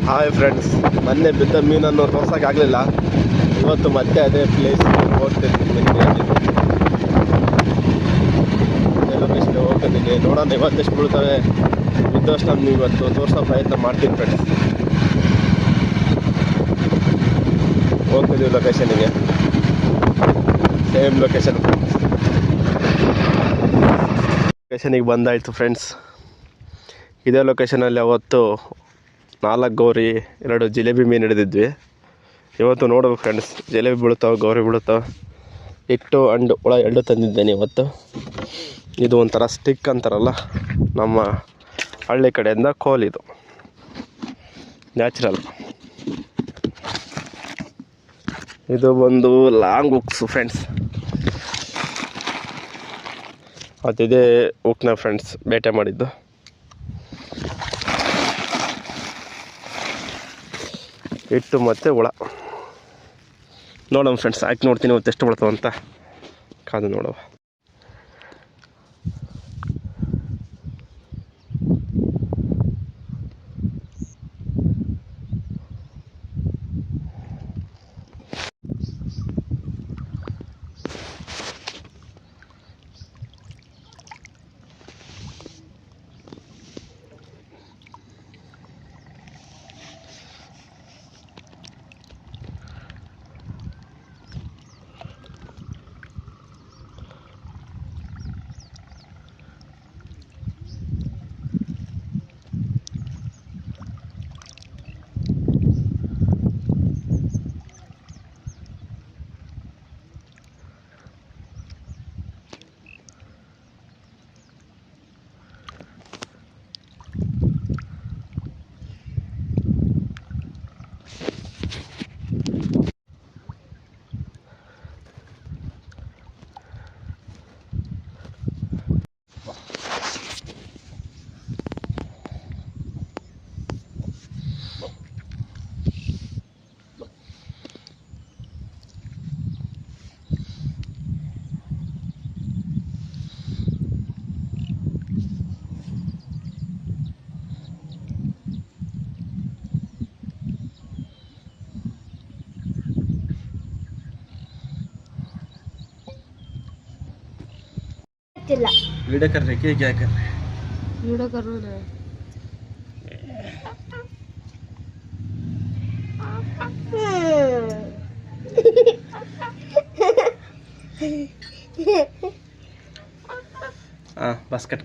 Hi friends, ಮೊನ್ನೆ ಬಿದ್ದ ಮೀನನ್ನು ತೋರ್ಸೋಕ್ಕಾಗಲಿಲ್ಲ. ಇವತ್ತು ಮತ್ತೆ ಅದೇ ಪ್ಲೇಸ್ ಹೋಗ್ತಿದ್ದೀನಿ. ಅದೇ ಲೊಕೇಶನ್ ಹೋಗ್ತಿದ್ದೀನಿ. ನೋಡೋಣ ಇವತ್ತೆಷ್ಟು ಬೀಳ್ತವೆ. ಬಿದ್ದಷ್ಟು ನಾನು ಇವತ್ತು ತೋರಿಸೋ ಪ್ರಯತ್ನ ಮಾಡ್ತೀನಿ ಫ್ರೆಂಡ್ಸ್. ಹೋಗ್ತಿದ್ದೀವಿ ಲೊಕೇಶನಿಗೆ, ಸೇಮ್ ಲೊಕೇಶನ್. ಲೊಕೇಶನಿಗೆ ಬಂದಾಯಿತು ಫ್ರೆಂಡ್ಸ್. ಇದೇ ಲೊಕೇಶನಲ್ಲಿ ಅವತ್ತು 4 ಗೌರಿ 2 ಜಿಲೇಬಿ ಮೀನು ಹಿಡಿದಿದ್ವಿ. ಇವತ್ತು ನೋಡ್ಬೇಕು ಫ್ರೆಂಡ್ಸ್, ಜಿಲೇಬಿ ಬೀಳ್ತಾವೆ, ಗೌರಿ ಬೀಳ್ತಾವೆ. ಹಿಟ್ಟು ಅಂಡು ಹುಳ 2 ತಂದಿದ್ದೇನೆ ಇವತ್ತು. ಇದು ಒಂಥರ ಸ್ಟಿಕ್ ಅಂತಾರಲ್ಲ, ನಮ್ಮ ಹಳ್ಳಿ ಕಡೆಯಿಂದ ಕೋಲ್. ಇದು ನ್ಯಾಚುರಲ್. ಇದು ಬಂದು ಲಾಂಗ್ ಹುಕ್ಸು ಫ್ರೆಂಡ್ಸ್. ಮತ್ತಿದೇ ಹುಕ್ನ ಫ್ರೆಂಡ್ಸ್ ಬೇಟೆ ಮಾಡಿದ್ದು. ಹಿಟ್ಟು ಮತ್ತು ಹುಳ ನೋಡೋಣ ಫ್ರೆಂಡ್ಸ್. ಹಾಕಿ ನೋಡ್ತೀನಿ ಇವತ್ತು ಎಷ್ಟು ಬೀಳ್ತಾವೆ ಅಂತ. ಕಾದು ನೋಡುವ. वीडियो कर रहे कि क्या कर रहे? वीडियो कर रहे हैं। हाँ बस कट।